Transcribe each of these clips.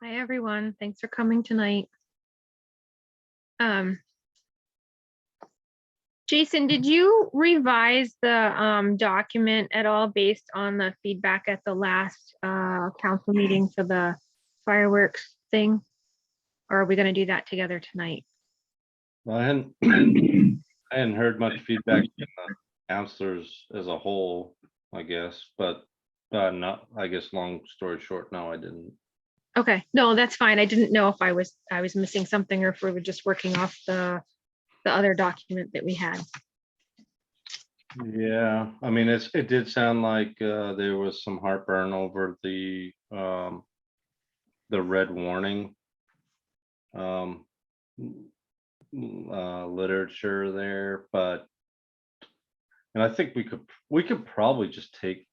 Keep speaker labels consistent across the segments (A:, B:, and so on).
A: Hi, everyone. Thanks for coming tonight. Um, Jason, did you revise the document at all based on the feedback at the last council meeting for the fireworks thing? Or are we going to do that together tonight?
B: Well, I hadn't heard much feedback from the counselors as a whole, I guess, but not, I guess, long story short, no, I didn't.
A: Okay, no, that's fine. I didn't know if I was missing something or if we were just working off the other document that we had.
B: Yeah, I mean, it did sound like there was some heartburn over the red warning um literature there, but and I think we could probably just kind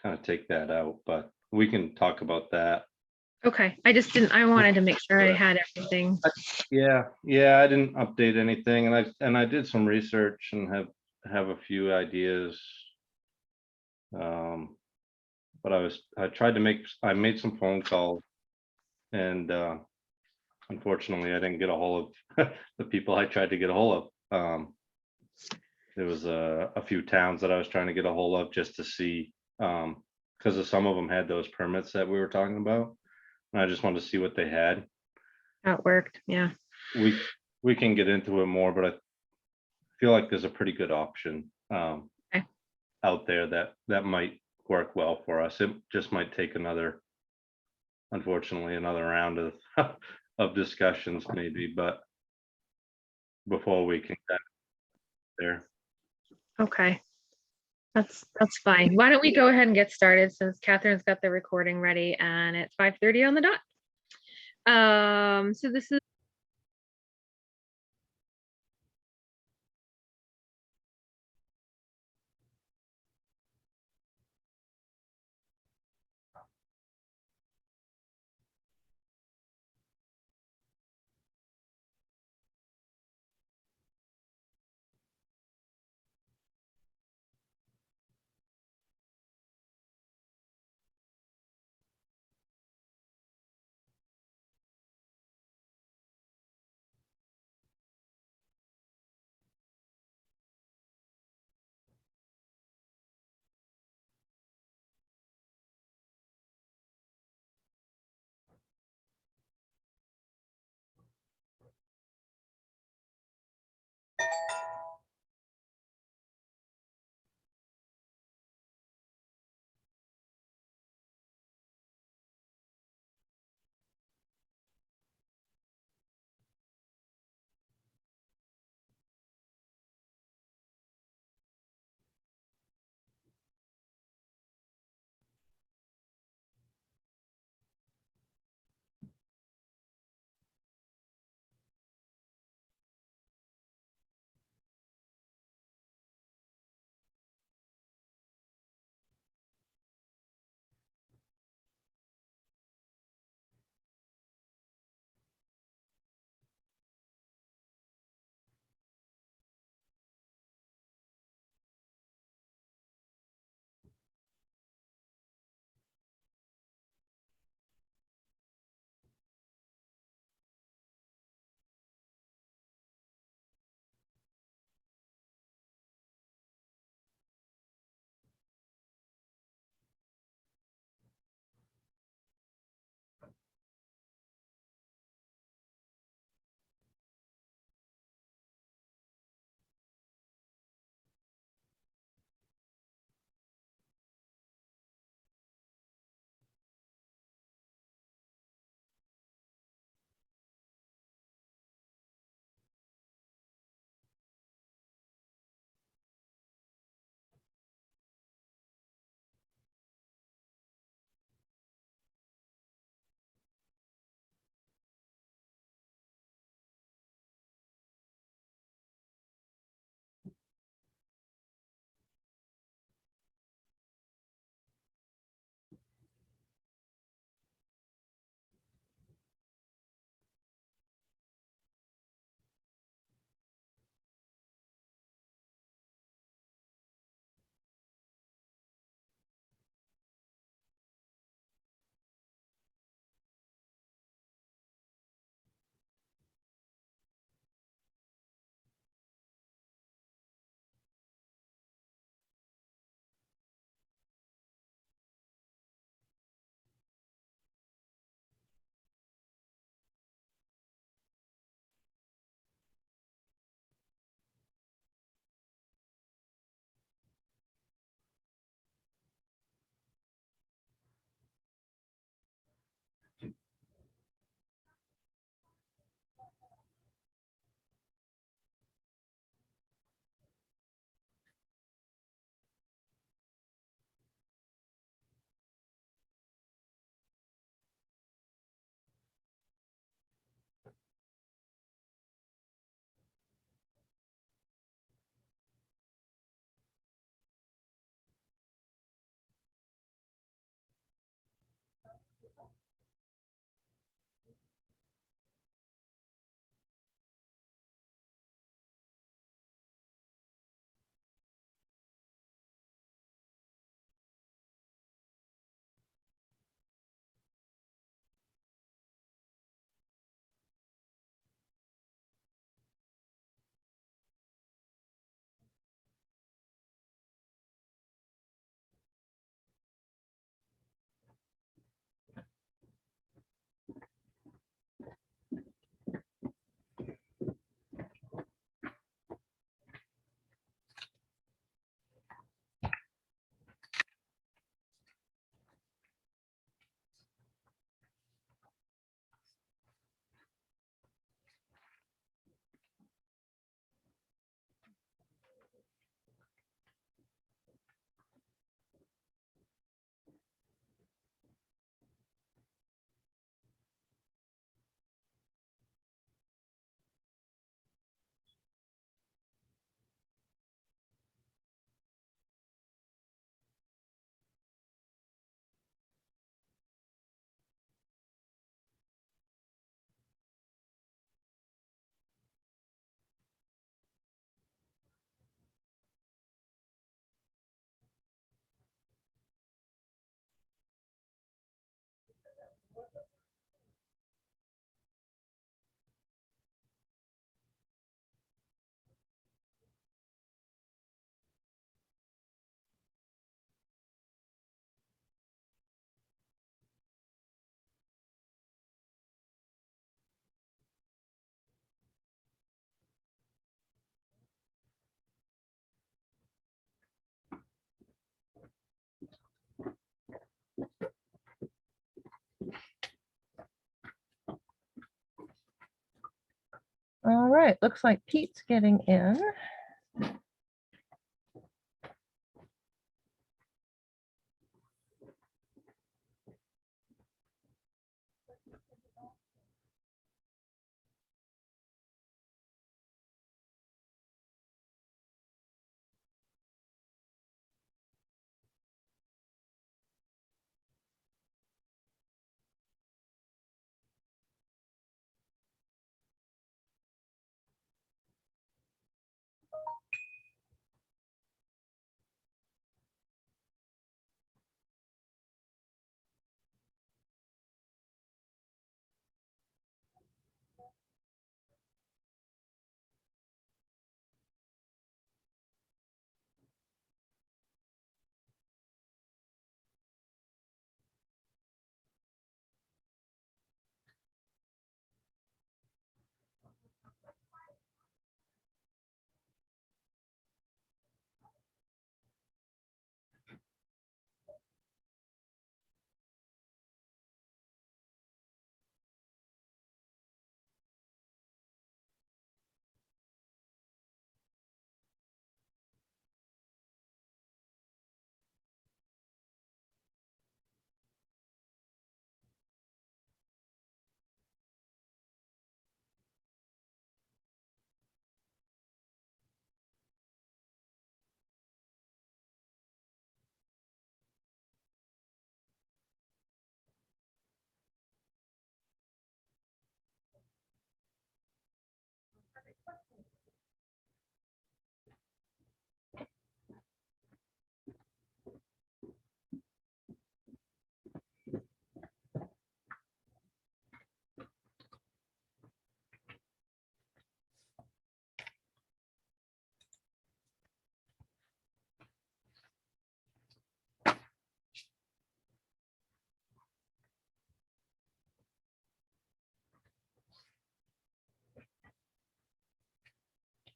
B: of take that out, but we can talk about that.
A: Okay, I wanted to make sure I had everything.
B: Yeah, I didn't update anything, and I did some research and have a few ideas. Um, but I made some phone calls, and unfortunately, I didn't get a hold of the people I tried to get a hold of. There was a few towns that I was trying to get a hold of just to see, because of some of them had those permits that we were talking about, and I just wanted to see what they had.
A: That worked. Yeah.
B: We can get into it more, but I feel like there's a pretty good option
A: Okay.
B: out there that might work well for us. It just might take unfortunately, another round of of discussions maybe, but before we can get there.
A: Okay. That's fine. Why don't we go ahead and get started since Catherine's got the recording ready and it's 5:30 on the dot. So this is
C: right, looks like Pete's getting in.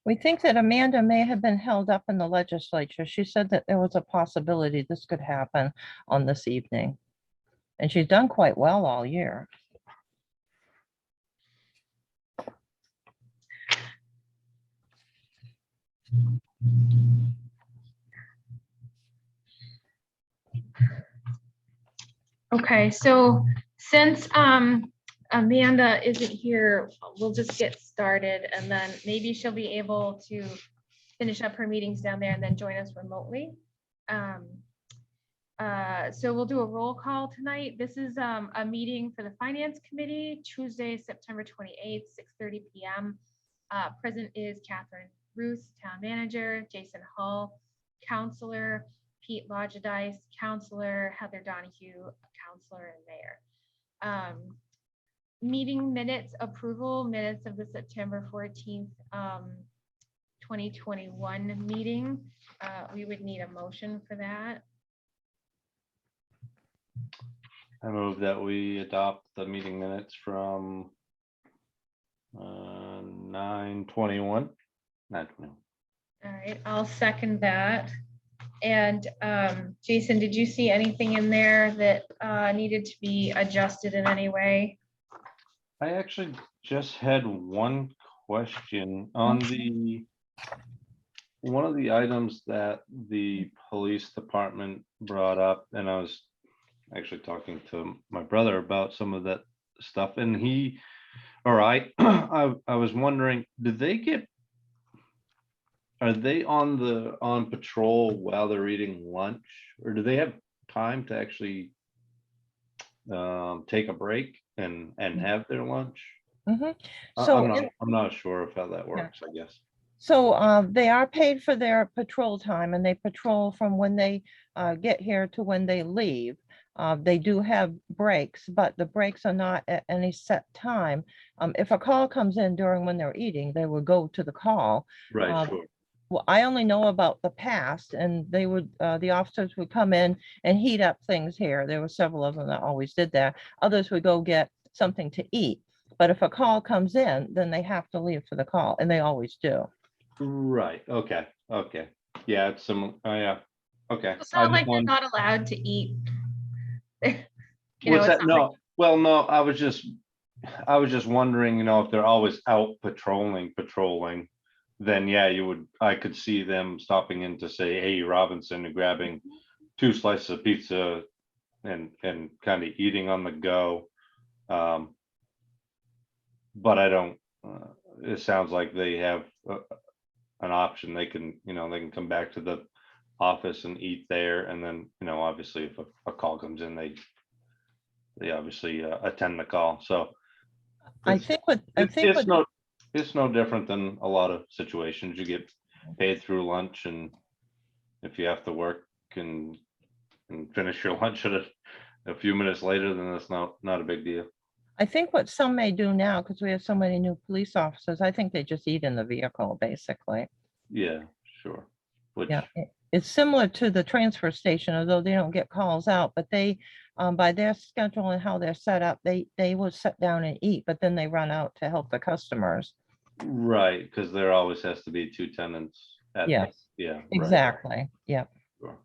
C: We think that Amanda may have been held up in the legislature. She said that there was a possibility this could happen on this evening. And she's done quite well all year.
A: Okay, so since Amanda isn't here, we'll just get started and then maybe she'll be able to finish up her meetings down there and then join us remotely. So we'll do a roll call tonight. This is a meeting for the Finance Committee, Tuesday, September 28th, 6:30 p.m. Present is Catherine Ruth, Town Manager, Jason Hull, Counselor, Pete Lodgedice, Counselor, Heather Donahue, Counselor and Mayor. Meeting minutes approval, minutes of the September 14th, 2021 meeting. We would need a motion for that.
B: I move that we adopt the meeting minutes from 9/21. 9/21.
A: All right, I'll second that. And Jason, did you see anything in there that needed to be adjusted in any way?
B: I actually just had one question on one of the items that the police department brought up, and I was actually talking to my brother about some of that stuff, and I was wondering, are they on patrol while they're eating lunch, or do they have time to actually take a break and have their lunch?
C: Mhm. So
B: I'm not sure of how that works, I guess.
C: So they are paid for their patrol time and they patrol from when they get here to when they leave. They do have breaks, but the breaks are not at any set time. If a call comes in during when they're eating, they will go to the call.
B: Right, sure.
C: Well, I only know about the past, and they would, the officers would come in and heat up things here. There were several of them that always did that. Others would go get something to eat. But if a call comes in, then they have to leave for the call, and they always do.
B: Right, okay, okay. Yeah, it's some, oh, yeah, okay.
A: It's
B: I
A: not
B: just
A: like they're
B: wanted-
A: not allowed to eat. You know,
B: What's
A: it's
B: that?
A: not like-
B: No, well, no, I was just, I was just wondering, if they're always out patrolling, then yeah, I could see them stopping in to say, hey, Robinson, and grabbing 2 slices of pizza and kind of eating on the go. But I don't, it sounds like they have an option. They can, they can come back to the office and eat there. And then, obviously if a call comes in, they obviously attend the call. So
C: I
B: it's,
C: think what, I think
B: it's
C: what,
B: it's no different than a lot of situations. You get paid through lunch, and if you have to work and finish your lunch at a few minutes later, then that's not a big deal.
C: I think what some may do now, because we have so many new police officers, I think they just eat in the vehicle, basically.
B: Yeah, sure. Which,
C: Yeah, it's similar to the transfer station, although they don't get calls out, but they, by their schedule and how they're set up, they will sit down and eat, but then they run out to help the customers.
B: right, because there always has to be 2 tenants at the,
C: Yes,
B: yeah. right,
C: exactly. Yeah.
B: sure.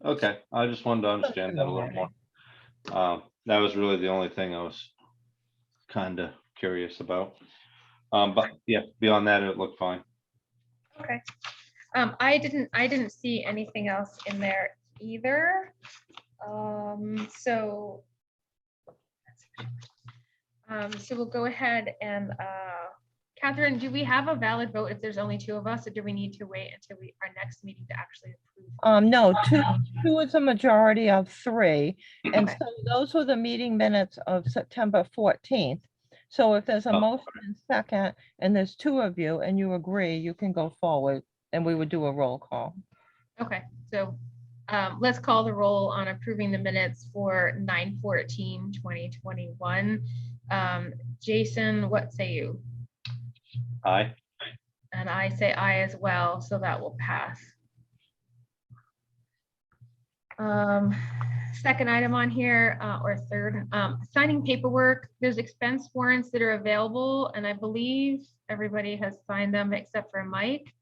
B: Okay, I just wanted to understand that a little more. That was really the only thing I was kind of curious about. But yeah, beyond that, it looked fine.
A: Okay. I didn't see anything else in there either. So we'll go ahead and, Catherine, do we have a valid vote if there's only 2 of us, or do we need to wait until our next meeting to actually approve?
C: No, two is a majority of 3. And
A: Okay.
C: so those were the meeting minutes of September 14th. So if there's a
B: Oh,
C: motion and second, and there's 2 of you and you agree, you can go forward and we would do a roll call.
A: Okay, so let's call the roll on approving the minutes for 9/14/2021. Jason, what say you?
B: Aye.
A: And I say aye as well, so that will pass. Second item on here, or third, signing paperwork. There's expense warrants that are available, and I believe everybody has signed them except for Mike.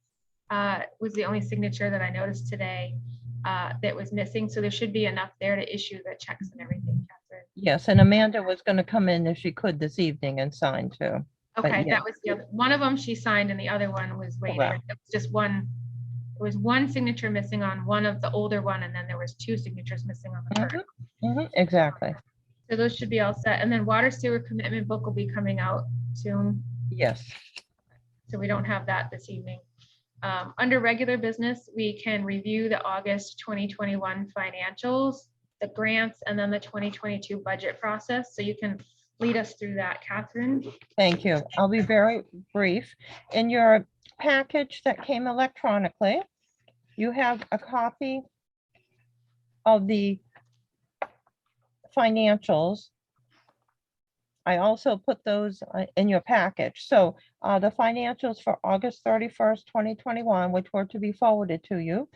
A: Was the only signature that I noticed today that was missing. So there should be enough there to issue the checks and everything, Catherine.
C: Yes, and Amanda was going to come in if she could this evening and sign too. But
A: Okay,
C: yeah.
A: that was the other, one of them she signed and the other one was waiting.
C: Correct.
A: It was just one, there was one signature missing on one of the older one, and then there was 2 signatures missing on the current.
C: Exactly.
A: So those should be all set. And then water sewer commitment book will be coming out soon.
C: Yes.
A: So we don't have that this evening. Under regular business, we can review the August 2021 financials, the grants, and then the 2022 budget process. So you can lead us through that, Catherine.
C: Thank you. I'll be very brief. In your package that came electronically, you have a copy of the financials. I also put those in your package. So the financials for August 31st, 2021, which were to be forwarded to you,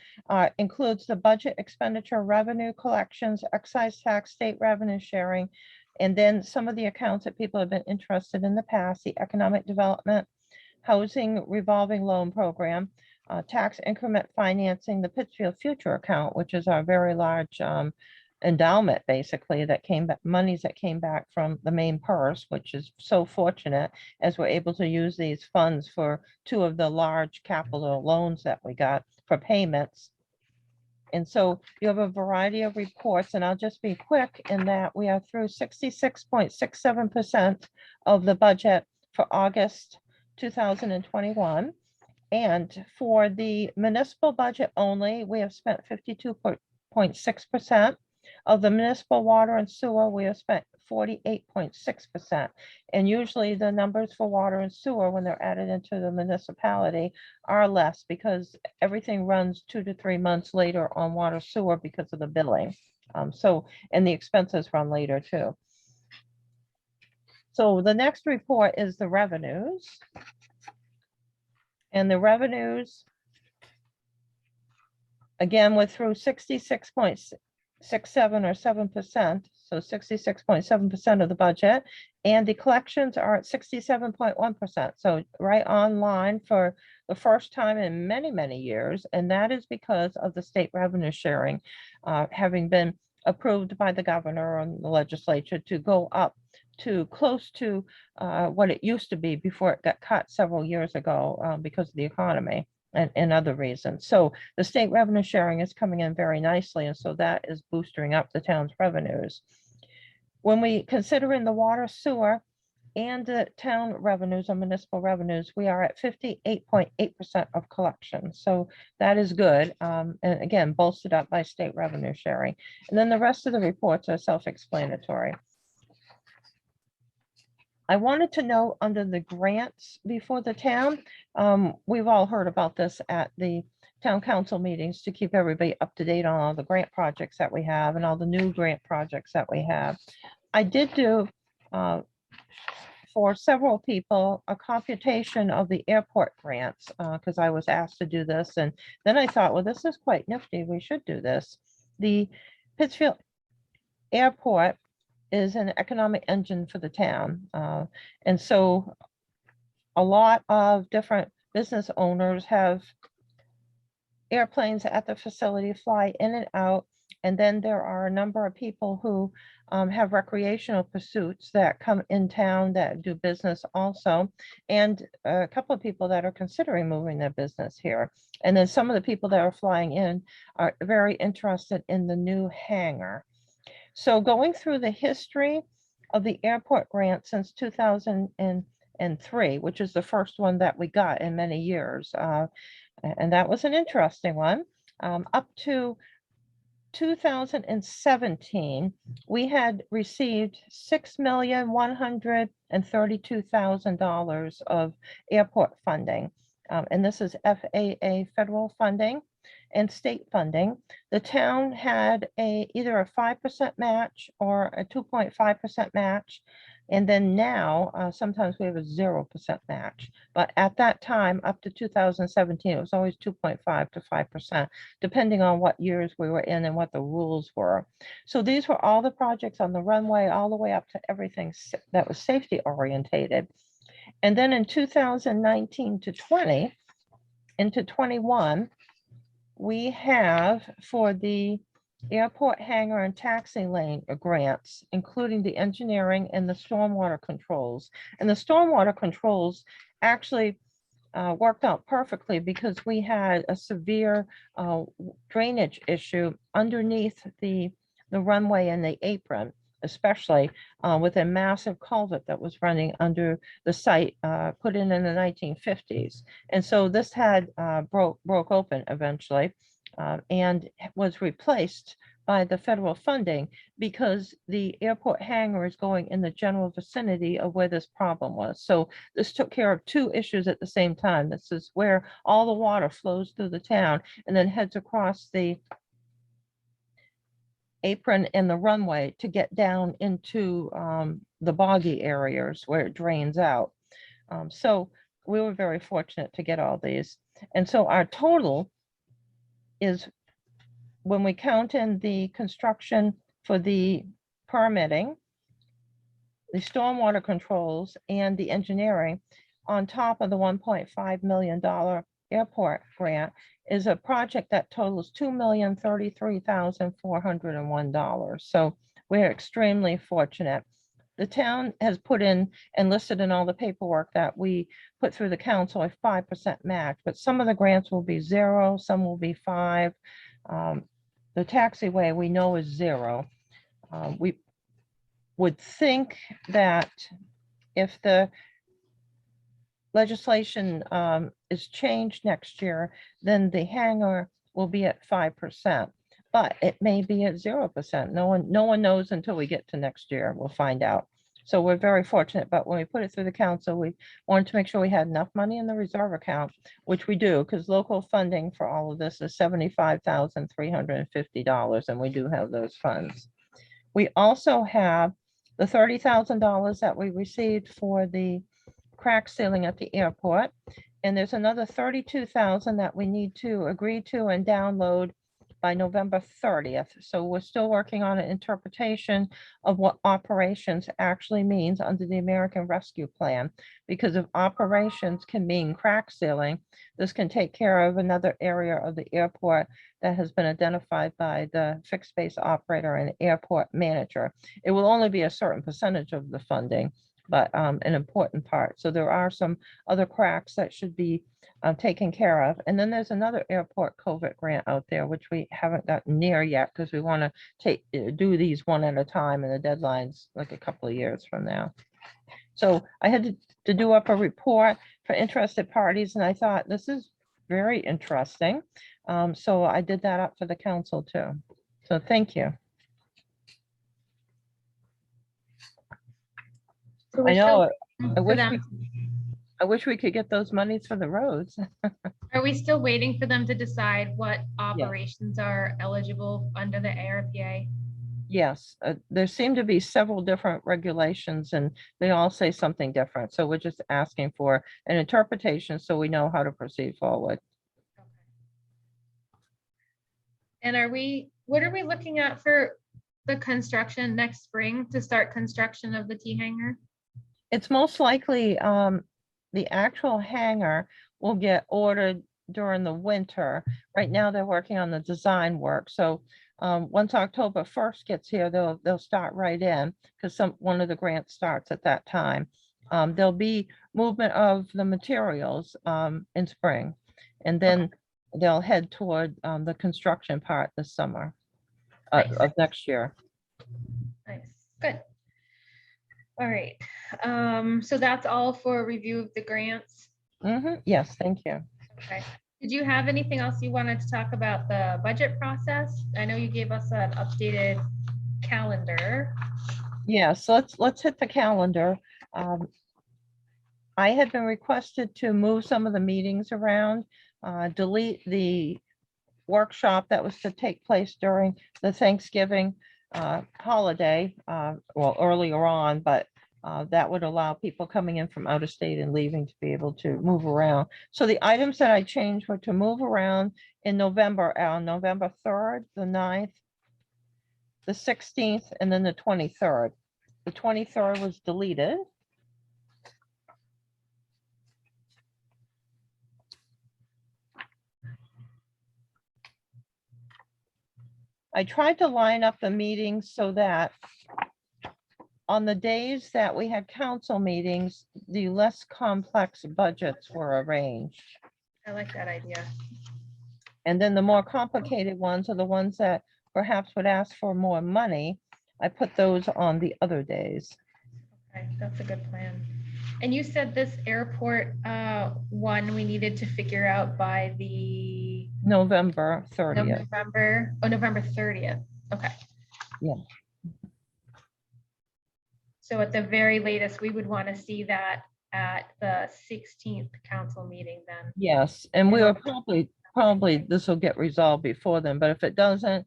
C: includes the budget, expenditure, revenue, collections, excise tax, state revenue sharing, and then some of the accounts that people have been interested in the past, the economic development, housing revolving loan program, tax increment financing, the Pittsfield Future account, which is our very large endowment, basically, that came back, monies that came back from the main purse, which is so fortunate as we're able to use these funds for 2 of the large capital loans that we got for payments. And so you have a variety of reports, and I'll just be quick in that we are through 66.67% of the budget for August 2021. And for the municipal budget only, we have spent 52.6%. Of the municipal water and sewer, we have spent 48.6%. And usually the numbers for water and sewer, when they're added into the municipality, are less because everything runs 2 to 3 months later on water sewer because of the billing. And the expenses run later too. So the next report is the revenues. And the revenues, again, we're through 66.67 or 7%, so 66.7% of the budget, and the collections are at 67.1%. So right online for the first time in many, many years, and that is because of the state revenue sharing having been approved by the governor and the legislature to go up to close to what it used to be before it got cut several years ago because of the economy and other reasons. So the state revenue sharing is coming in very nicely, and so that is boosting up the town's revenues. When we consider in the water, sewer, and the town revenues or municipal revenues, we are at 58.8% of collection. So that is good. And again, bolstered up by state revenue sharing. And then the rest of the reports are self-explanatory. I wanted to know under the grants before the town, we've all heard about this at the town council meetings to keep everybody up to date on all the grant projects that we have and all the new grant projects that we have. I did do for several people a computation of the airport grants because I was asked to do this. And then I thought, well, this is quite nifty. We should do this. The Pittsfield Airport is an economic engine for the town. And so a lot of different business owners have airplanes at the facility, fly in and out. And then there are a number of people who have recreational pursuits that come in town that do business also. And a couple of people that are considering moving their business here. And then some of the people that are flying in are very interested in the new hangar. So going through the history of the airport grant since 2003, which is the first one that we got in many years. And that was an interesting one. Up to 2017, we had received $6,132,000 of airport funding. And this is FAA federal funding and state funding. The town had either a 5% match or a 2.5% match. And then now, sometimes we have a 0% match. But at that time, up to 2017, it was always 2.5 to 5%, depending on what years we were in and what the rules were. So these were all the projects on the runway, all the way up to everything that was safety orientated. And then in 2019 to 20, into 21, we have for the airport hangar and taxi lane grants, including the engineering and the stormwater controls. And the stormwater controls actually worked out perfectly because we had a severe drainage issue underneath the runway and the apron, especially with a massive culvert that was running under the site put in the 1950s. And so this had broke open eventually and was replaced by the federal funding because the airport hangar is going in the general vicinity of where this problem was. So this took care of two issues at the same time. This is where all the water flows through the town and then heads across the apron and the runway to get down into the boggy areas where it drains out. So we were very fortunate to get all these. And so our total is, when we count in the construction for the permitting, the stormwater controls, and the engineering, on top of the $1.5 million airport grant, is a project that totals $2,033,401. So we're extremely fortunate. The town has put in and listed in all the paperwork that we put through the council a 5% match, but some of the grants will be 0, some will be 5. The taxiway we know is 0. We would think that if the legislation is changed next year, then the hangar will be at 5%, but it may be at 0%. No one knows until we get to next year. We'll find out. So we're very fortunate, but when we put it through the council, we wanted to make sure we had enough money in the reserve account, which we do, because local funding for all of this is $75,350, and we do have those funds. We also have the $30,000 that we received for the crack sealing at the airport. And there's another $32,000 that we need to agree to and download by November 30th. So we're still working on an interpretation of what operations actually means under the American Rescue Plan. Because if operations can mean crack sealing, this can take care of another area of the airport that has been identified by the fixed base operator and airport manager. It will only be a certain percentage of the funding, but an important part. So there are some other cracks that should be taken care of. And then there's another airport COVID grant out there, which we haven't gotten near yet because we want to do these one at a time, and the deadline's like a couple of years from now. So I had to do up a report for interested parties, and I thought this is very interesting. So I did that up for the council too. So thank you.
A: So we're
C: I
A: still
C: know,
A: waiting
C: I
A: for
C: wish
A: them-
C: I wish we could get those monies for the roads.
A: Are we still waiting for them to decide what operations are eligible under the ARPA?
C: Yes, there seem to be several different regulations and they all say something different. So we're just asking for an interpretation so we know how to proceed forward.
A: And what are we looking at for the construction next spring to start construction of the T hangar?
C: It's most likely the actual hangar will get ordered during the winter. Right now, they're working on the design work. So once October 1st gets here, they'll start right in because one of the grants starts at that time. There'll be movement of the materials in spring, and then they'll head toward the construction part this summer
A: Nice.
C: of next year.
A: Nice, good. All right, so that's all for review of the grants.
C: Yes, thank you.
A: Okay. Did you have anything else you wanted to talk about the budget process? I know you gave us an updated calendar.
C: Yeah, so let's hit the calendar. I had been requested to move some of the meetings around, delete the workshop that was to take place during the Thanksgiving holiday, well, earlier on, but that would allow people coming in from out of state and leaving to be able to move around. So the items that I changed were to move around in November, on November 3rd, the 9th, the 16th, and then the 23rd. The 23rd was deleted. I tried to line up the meetings so that on the days that we had council meetings, the less complex budgets were arranged.
A: I like that idea.
C: And then the more complicated ones are the ones that perhaps would ask for more money. I put those on the other days.
A: Okay, that's a good plan. And you said this airport one we needed to figure out by the
C: November 30th.
A: November 30th. Okay.
C: Yeah.
A: So at the very latest, we would want to see that at the 16th council meeting then.
C: Yes, and we were probably this will get resolved before then, but if it doesn't,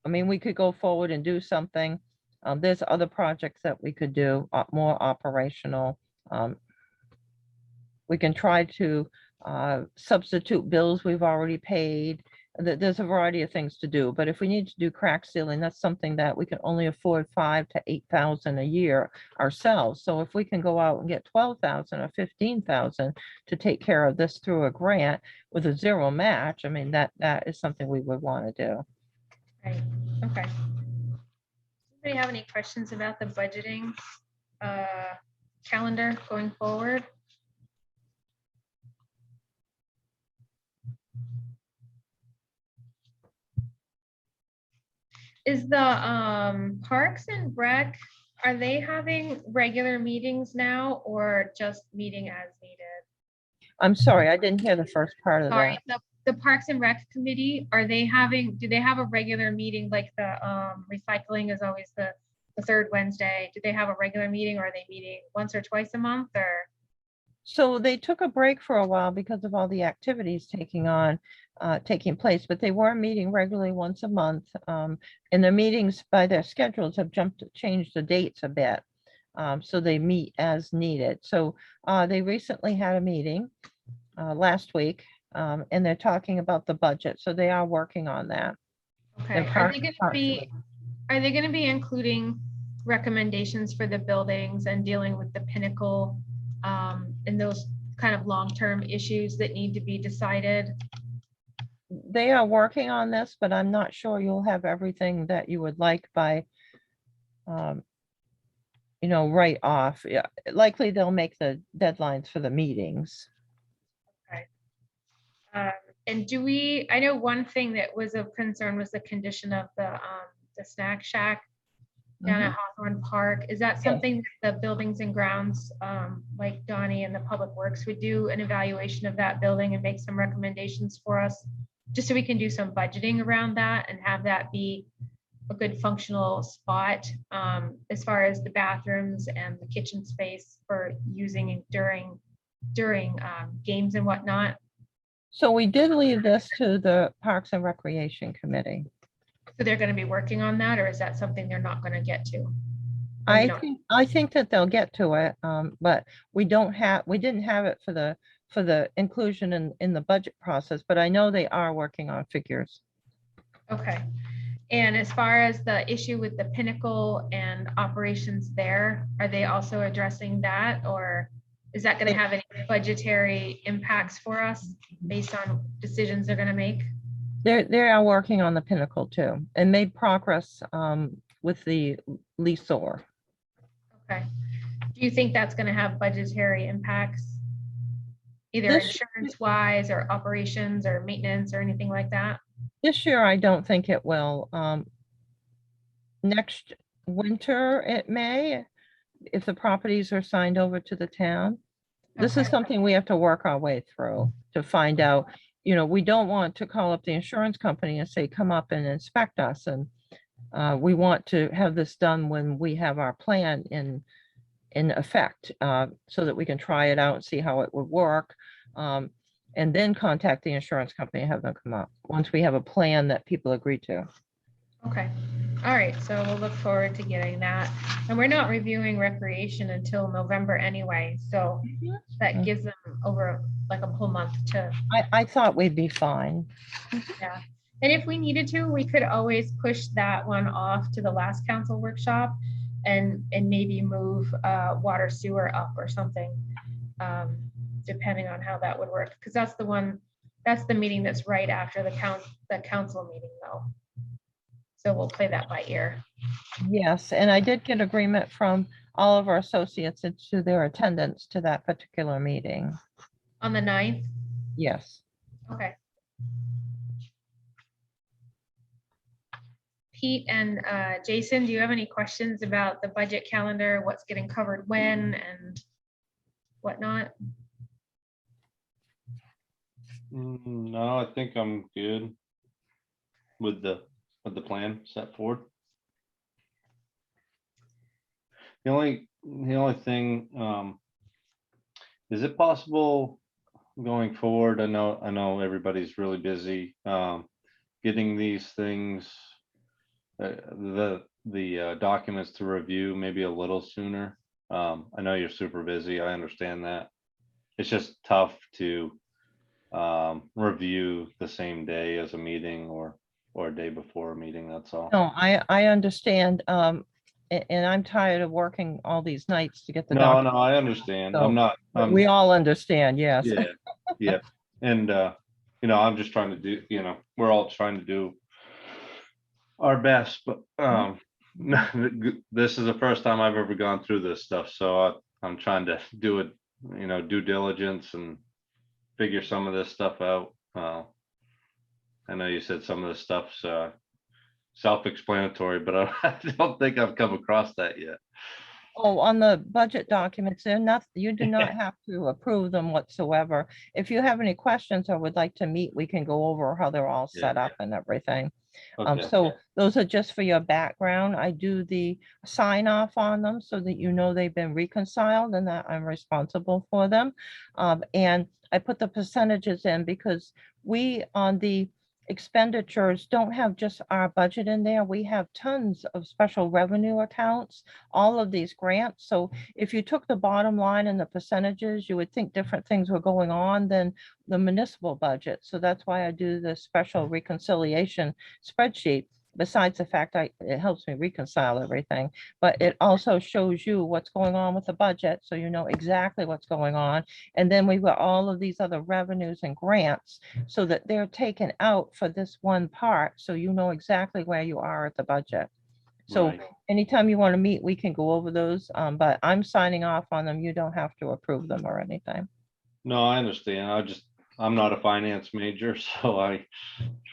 C: I mean, we could go forward and do something. There's other projects that we could do, more operational. We can try to substitute bills we've already paid. There's a variety of things to do, but if we need to do crack sealing, that's something that we can only afford 5,000 to 8,000 a year ourselves. So if we can go out and get 12,000 or 15,000 to take care of this through a grant with a zero match, I mean, that is something we would want to do.
A: Right, okay. Anybody have any questions about the budgeting calendar going forward? Is the Parks and Rec, are they having regular meetings now or just meeting as needed?
C: I'm sorry, I didn't hear the first part of
A: Sorry,
C: that.
A: the Parks and Rec committee, are they having, do they have a regular meeting like the recycling is always the third Wednesday? Do they have a regular meeting or are they meeting once or twice a month or?
C: So they took a break for a while because of all the activities taking place, but they were meeting regularly once a month. And their meetings by their schedules have changed the dates a bit. So they meet as needed. So they recently had a meeting last week and they're talking about the budget. So they are working on that.
A: Okay,
C: And
A: are they
C: Parks
A: gonna
C: and
A: be, are they gonna be including recommendations for the buildings and dealing with the Pinnacle and those kind of long-term issues that need to be decided?
C: They are working on this, but I'm not sure you'll have everything that you would like by, um, right off. Yeah, likely they'll make the deadlines for the meetings.
A: Um, And do we, I know one thing that was of concern was the condition of the snack shack down at Hawthorne Park. Is that something that the buildings and grounds, like Donnie and the Public Works would do an evaluation of that building and make some recommendations for us? Just so we can do some budgeting around that and have that be a good functional spot, as far as the bathrooms and the kitchen space for using during games and whatnot.
C: So we did leave this to the Parks and Recreation Committee.
A: So they're gonna be working on that, or is that something they're not gonna get to? Or you
C: I
A: don't-
C: think that they'll get to it, but we didn't have it for the inclusion in the budget process, but I know they are working on figures.
A: Okay. And as far as the issue with the Pinnacle and operations there, are they also addressing that? Or is that gonna have any budgetary impacts for us based on decisions they're gonna make?
C: They are working on the Pinnacle too, and made progress, with the leaseor.
A: Okay. Do you think that's gonna have budgetary impacts? Either
C: This-
A: insurance wise or operations or maintenance or anything like that?
C: This year, I don't think it will. Next winter, it may, if the properties are signed over to the town. This is
A: Okay.
C: something we have to work our way through to find out, we don't want to call up the insurance company and say, come up and inspect us. And we want to have this done when we have our plan in effect, so that we can try it out and see how it would work. And then contact the insurance company and have them come up, once we have a plan that people agree to.
A: Okay, all right, so we'll look forward to getting that. And we're not reviewing recreation until November anyway, so that gives them over like a whole month to,
C: I thought we'd be fine.
A: yeah. And if we needed to, we could always push that one off to the last council workshop and maybe move water sewer up or something, depending on how that would work, because that's the one, that's the meeting that's right after the council meeting though. So we'll play that by ear.
C: Yes, and I did get agreement from all of our associates to their attendance to that particular meeting.
A: On the 9th?
C: Yes.
A: Okay. Pete and Jason, do you have any questions about the budget calendar, what's getting covered when and whatnot?
B: No, I think I'm good with the plan set forward. The only thing, is it possible going forward? I know everybody's really busy, getting these things, the documents to review maybe a little sooner. I know you're super busy. I understand that. It's just tough to review the same day as a meeting or a day before a meeting, that's all.
C: No, I understand, and I'm tired of working all these nights to get the
B: No,
C: document.
B: I understand.
C: So,
B: I'm not,
C: We all understand, yes.
B: yeah, yeah. And, I'm just trying to do, we're all trying to do our best, but, this is the first time I've ever gone through this stuff, so I'm trying to do it, due diligence and figure some of this stuff out. I know you said some of this stuff's, self-explanatory, but I don't think I've come across that yet.
C: Oh, on the budget documents, you do not have to approve them whatsoever. If you have any questions or would like to meet, we can go over how they're all set
B: Yeah.
C: up and everything.
B: Okay.
C: So those are just for your background. I do the sign off on them so that they've been reconciled and that I'm responsible for them. And I put the percentages in because we, on the expenditures don't have just our budget in there. We have tons of special revenue accounts, all of these grants. So if you took the bottom line and the percentages, you would think different things were going on than the municipal budget. So that's why I do the special reconciliation spreadsheet. Besides the fact it helps me reconcile everything, but it also shows you what's going on with the budget, so you know exactly what's going on. And then we've got all of these other revenues and grants so that they're taken out for this one part, so you know exactly where you are at the budget. So
B: Right.
C: anytime you want to meet, we can go over those, but I'm signing off on them. You don't have to approve them or anything.
B: No, I understand. I'm not a finance major, so I.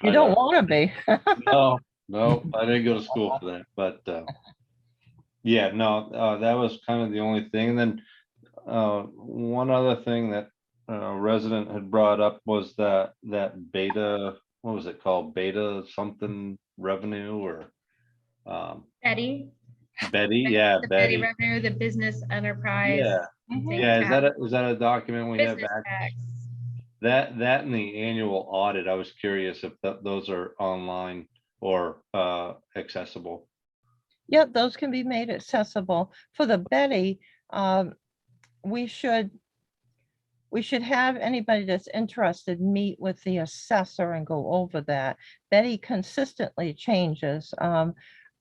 C: You
B: I
C: don't want to be.
B: No, no, I didn't go to school for that, but, yeah, no, that was kind of the only thing. And then, one other thing that a resident had brought up was that beta, what was it called? Beta something revenue or,
A: Betty,
B: Betty, yeah,
A: the Betty
B: Betty.
A: revenue, the business enterprise.
B: Yeah,
C: Mhm.
B: yeah, is that a document we have
A: Business
B: back?
A: tax.
B: That and the annual audit, I was curious if those are online or accessible.
C: Yep, those can be made accessible. For the Betty, we should have anybody that's interested meet with the assessor and go over that. Betty consistently changes.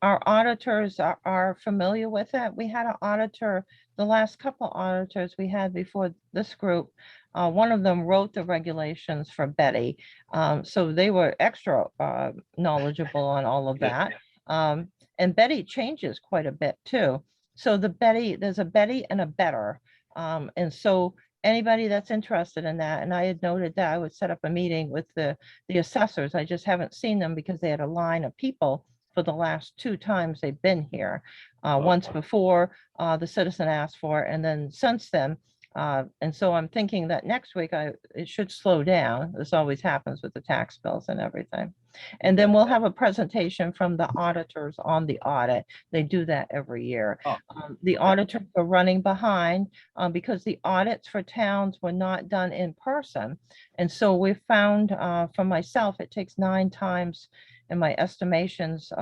C: Our auditors are familiar with it. We had an auditor, the last couple auditors we had before this group, one of them wrote the regulations for Betty. So they were extra knowledgeable on all of that. And Betty changes quite a bit too. So there's a Betty and a Better. And so anybody that's interested in that, and I had noted that I would set up a meeting with the assessors. I just haven't seen them because they had a line of people for the last 2 times they've been here. Once before the citizen asked for it, and then since then. And so I'm thinking that next week it should slow down. This always happens with the tax bills and everything. And then we'll have a presentation from the auditors on the audit. They do that every year.
B: Oh,
C: The auditors are running behind because the audits for towns were not done in person. And so we found for myself, it takes 9 times in my estimations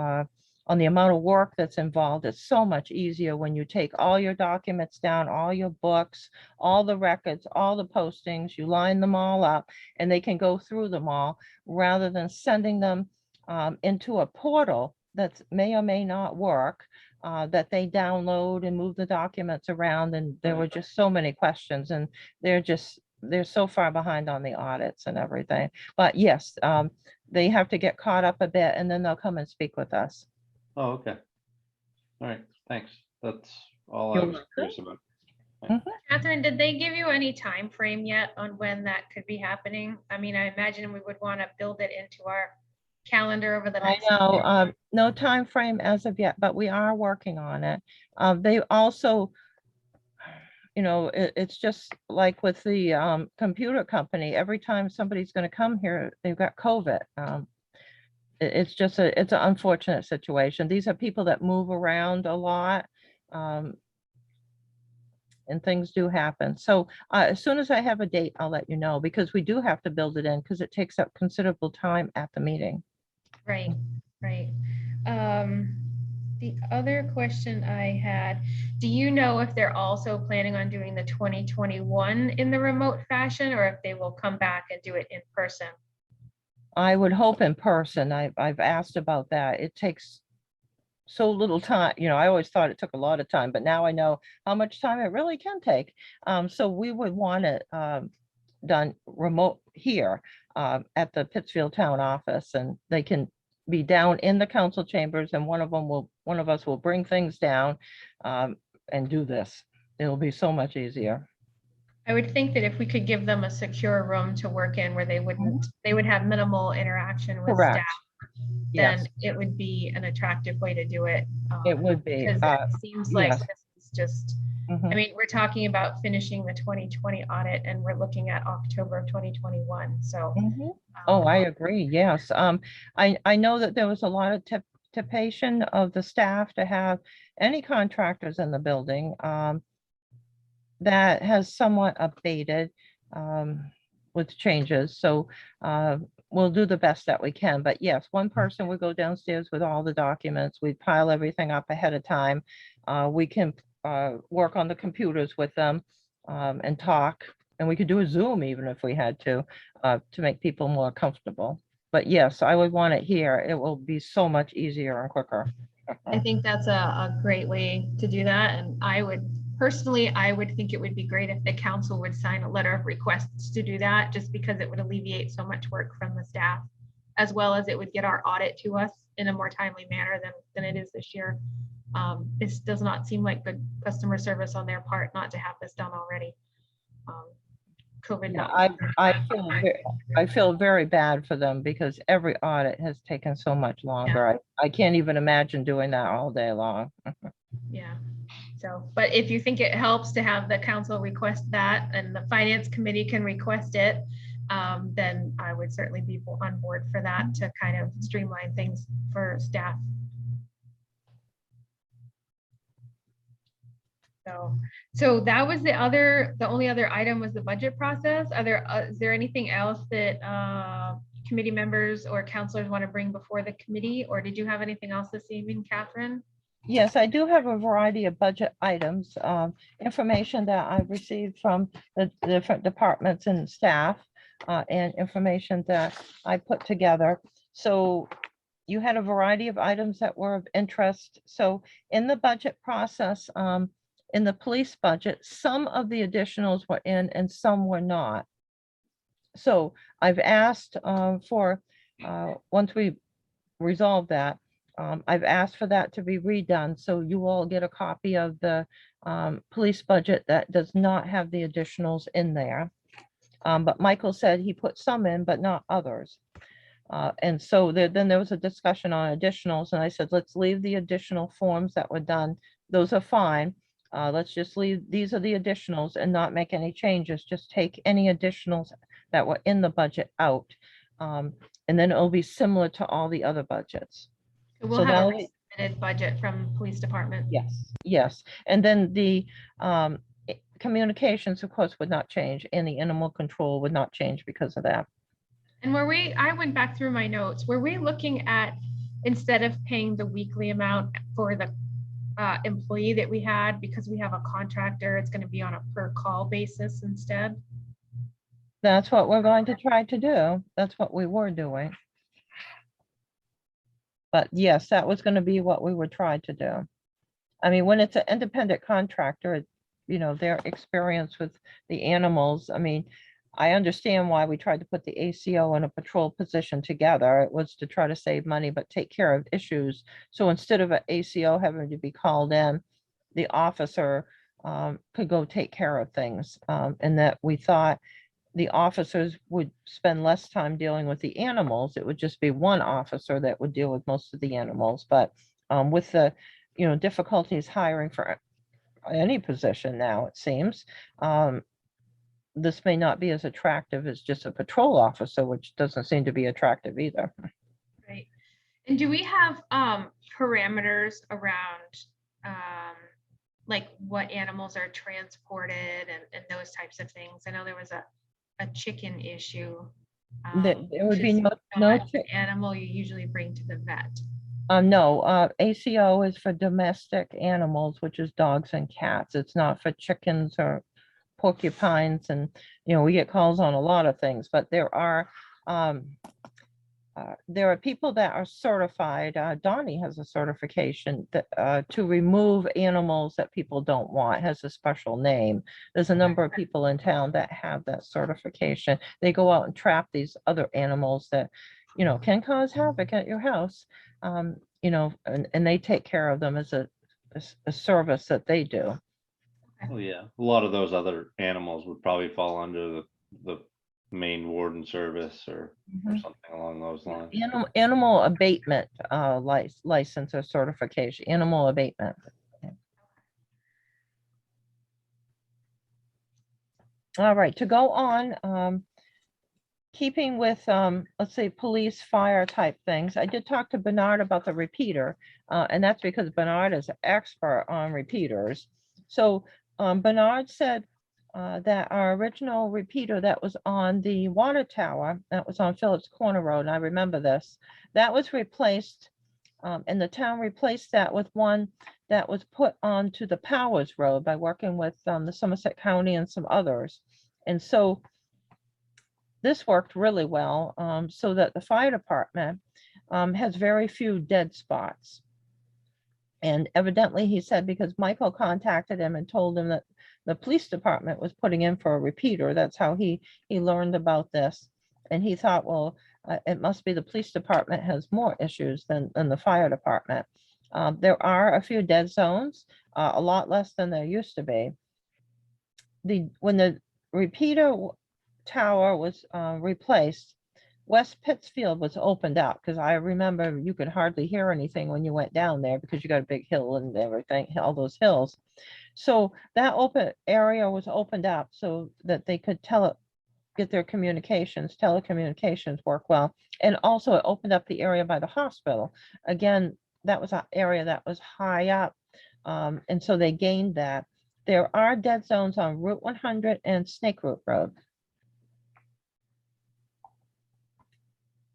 C: on the amount of work that's involved. It's so much easier when you take all your documents down, all your books, all the records, all the postings, you line them all up, and they can go through them all rather than sending them into a portal that may or may not work, that they download and move the documents around. And there were just so many questions, and they're so far behind on the audits and everything. But yes, they have to get caught up a bit, and then they'll come and speak with us.
B: Oh, okay. All right, thanks. That's all I
C: You're
B: was curious about.
A: Catherine, did they give you any time frame yet on when that could be happening? I mean, I imagine we would want to build it into our calendar over the
C: I
A: next.
C: know, no time frame as of yet, but we are working on it. They also, it's just like with the computer company, every time somebody's going to come here, they've got COVID. It's just it's an unfortunate situation. These are people that move around a lot. And things do happen. So as soon as I have a date, I'll let you know, because we do have to build it in because it takes up considerable time at the meeting.
A: Right, right. The other question I had, do you know if they're also planning on doing the 2021 in the remote fashion, or if they will come back and do it in person?
C: I would hope in person. I've asked about that. It takes so little time. I always thought it took a lot of time, but now I know how much time it really can take. So we would want it done remote here at the Pittsfield Town Office, and they can be down in the council chambers, and one of us will bring things down and do this. It'll be so much easier.
A: I would think that if we could give them a secure room to work in where they would have minimal interaction with
C: Correct.
A: staff,
C: Yes,
A: then it would be an attractive way to do it.
C: it would be.
A: Because it seems like
C: yes.
A: this is just,
C: Mhm.
A: I mean, we're talking about finishing the 2020 audit and we're looking at October of 2021, so.
C: Mhm. Oh, I agree. Yes. I know that there was a lot of tipation of the staff to have any contractors in the building. That has somewhat abated with changes. So we'll do the best that we can. But yes, one person would go downstairs with all the documents. We pile everything up ahead of time. We can work on the computers with them and talk. And we could do a Zoom even if we had to make people more comfortable. But yes, I would want it here. It will be so much easier and quicker.
A: I think that's a great way to do that. And I would personally, I would think it would be great if the council would sign a letter of requests to do that, just because it would alleviate so much work from the staff, as well as it would get our audit to us in a more timely manner than it is this year. This does not seem like good customer service on their part not to have this done already. COVID.
C: Yeah, I feel very bad for them because every audit has taken so much longer. I can't even imagine doing that all day long.
A: Yeah. So, but if you think it helps to have the council request that and the finance committee can request it, then I would certainly be on board for that to kind of streamline things for staff. So that was the only other item was the budget process. Is there anything else that committee members or counselors want to bring before the committee, or did you have anything else this evening, Catherine?
C: Yes, I do have a variety of budget items, information that I've received from the different departments and staff, and information that I put together. So you had a variety of items that were of interest. So in the budget process, in the police budget, some of the additionals were in and some were not. So I've asked for, once we resolve that, I've asked for that to be redone. So you all get a copy of the police budget that does not have the additionals in there. But Michael said he put some in, but not others. And so then there was a discussion on additionals, and I said, let's leave the additional forms that were done. Those are fine. Let's just leave, these are the additionals and not make any changes. Just take any additionals that were in the budget out. And then it'll be similar to all the other budgets.
A: We'll
C: So
A: have
C: that'll
A: a
C: be-
A: resubmitted budget from police department.
C: Yes, yes. And then the communications, of course, would not change, and the animal control would not change because of that.
A: And I went back through my notes, were we looking at, instead of paying the weekly amount for the employee that we had, because we have a contractor, it's going to be on a per call basis instead?
C: That's what we're going to try to do. That's what we were doing. But yes, that was going to be what we were trying to do. I mean, when it's an independent contractor, you know, their experience with the animals, I mean, I understand why we tried to put the ACO and a patrol position together. It was to try to save money, but take care of issues. So instead of an ACO having to be called in, the officer could go take care of things. And that we thought the officers would spend less time dealing with the animals. It would just be one officer that would deal with most of the animals. But with the, you know, difficulties hiring for any position now, it seems, this may not be as attractive as just a patrol officer, which doesn't seem to be attractive either.
A: Right. And do we have parameters around like what animals are transported and those types of things? I know there was a chicken issue.
C: There would
A: which
C: be
A: is
C: no
A: not an
C: chick-
A: animal you usually bring to the vet.
C: No, ACO is for domestic animals, which is dogs and cats. It's not for chickens or porcupines. And, you know, we get calls on a lot of things, but there are people that are certified. Donnie has a certification that, to remove animals that people don't want, has a special name. There's a number of people in town that have that certification. They go out and trap these other animals that, you know, can cause havoc at your house. You know, and they take care of them as a service that they do.
B: Oh, yeah. A lot of those other animals would probably fall under the main warden service or something along those lines.
C: Animal abatement license or certification, animal abatement. All right, to go on, keeping with, let's say, police, fire type things, I did talk to Bernard about the repeater, and that's because Bernard is an expert on repeaters. So Bernard said that our original repeater that was on the water tower, that was on Phillips Corner Road, and I remember this, that was replaced, and the town replaced that with one that was put onto the Powers Road by working with the Somerset County and some others. And so this worked really well, so that the fire department has very few dead spots. And evidently, he said, because Michael contacted him and told him that the police department was putting in for a repeater. That's how he learned about this. And he thought, well, it must be the police department has more issues than the fire department. There are a few dead zones, a lot less than there used to be. When the repeater tower was replaced, West Pittsfield was opened up, because I remember you could hardly hear anything when you went down there because you got a big hill and everything, all those hills. So that open area was opened up so that they could get their telecommunications work well. And also it opened up the area by the hospital. Again, that was an area that was high up. And so they gained that. There are dead zones on Route 100 and Snake Root Road.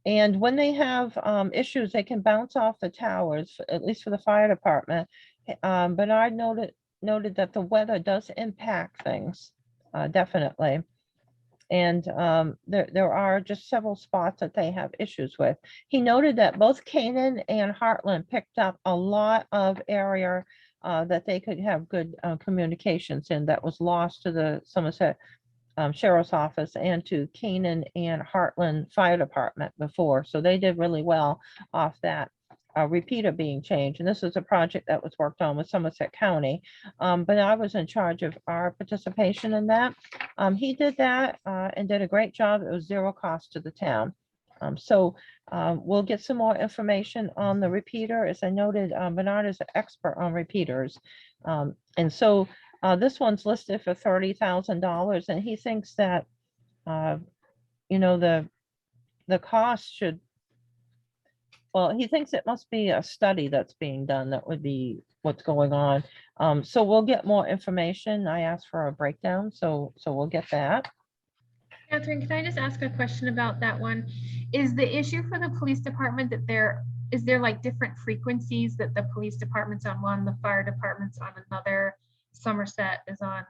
C: And when they have issues, they can bounce off the towers, at least for the fire department. Bernard noted that the weather does impact things, definitely. And there are just several spots that they have issues with. He noted that both Canaan and Heartland picked up a lot of area that they could have good communications in that was lost to the Somerset Sheriff's Office and to Canaan and Heartland Fire Department before. So they did really well off that repeater being changed. And this is a project that was worked on with Somerset County. But I was in charge of our participation in that. He did that and did a great job. It was zero cost to the town. So we'll get some more information on the repeater. As I noted, Bernard is an expert on repeaters. And so this one's listed for $30,000, and he thinks that, you know, the cost should, well, he thinks it must be a study that's being done. That would be what's going on. So we'll get more information. I asked for a breakdown, so we'll get that.
A: Catherine, can I just ask a question about that one? Is the issue for the police department that is there like different frequencies that the police department's on one, the fire department's on another, Somerset is on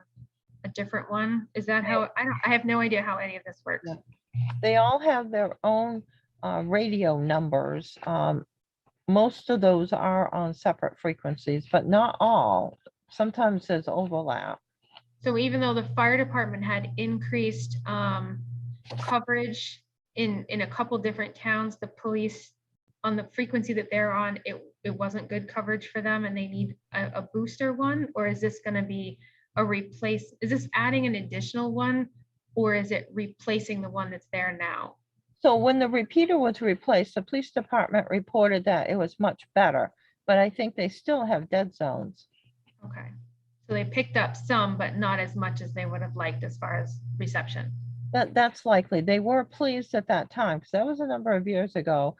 A: a different one? Is that how, I have no idea how any of this works.
C: Yeah. They all have their own radio numbers. Most of those are on separate frequencies, but not all. Sometimes there's overlap.
A: So even though the fire department had increased coverage in a couple different towns, the police on the frequency that they're on, it wasn't good coverage for them and they need a booster one? Or is this going to be is this adding an additional one, or is it replacing the one that's there now?
C: So when the repeater was replaced, the police department reported that it was much better, but I think they still have dead zones.
A: Okay. So they picked up some, but not as much as they would have liked as far as reception.
C: That's likely. They were pleased at that time because that was a number of years ago.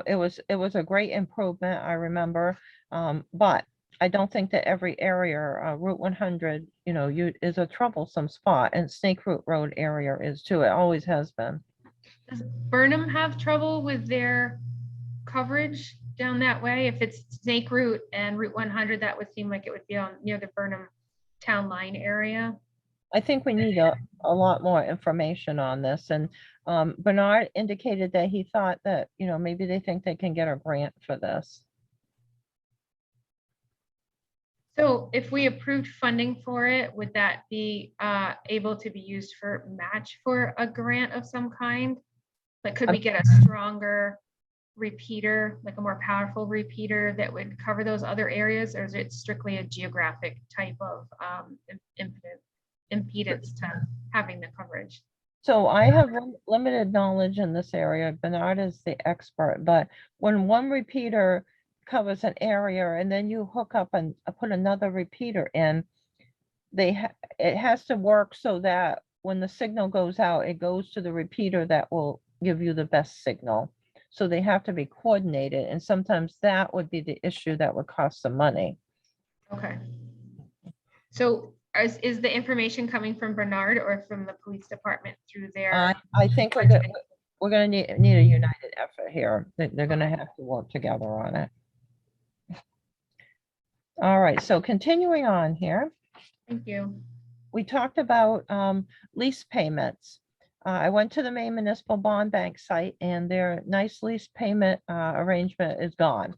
C: It was a great improvement, I remember. But I don't think that every area, Route 100, you know, is a troublesome spot, and Snake Root Road area is too. It always has been.
A: Does Burnham have trouble with their coverage down that way? If it's Snake Root and Route 100, that would seem like it would be on near the Burnham town line area.
C: I think we need a lot more information on this. And Bernard indicated that he thought that, you know, maybe they think they can get a grant for this.
A: So if we approved funding for it, would that be able to be used for match for a grant of some kind? Like, could we get a stronger repeater, like a more powerful repeater that would cover those other areas? Or is it strictly a geographic type of impedance to having the coverage?
C: So I have limited knowledge in this area. Bernard is the expert, but when one repeater covers an area and then you hook up and put another repeater in, it has to work so that when the signal goes out, it goes to the repeater that will give you the best signal. So they have to be coordinated, and sometimes that would be the issue that would cost some money.
A: Okay. So is the information coming from Bernard or from the police department through their?
C: I think we're gonna need a united effort here. They're gonna have to work together on it. All right, so continuing on here,
A: Thank you.
C: we talked about lease payments. I went to the Maine Municipal Bond Bank site and their nice lease payment arrangement is gone.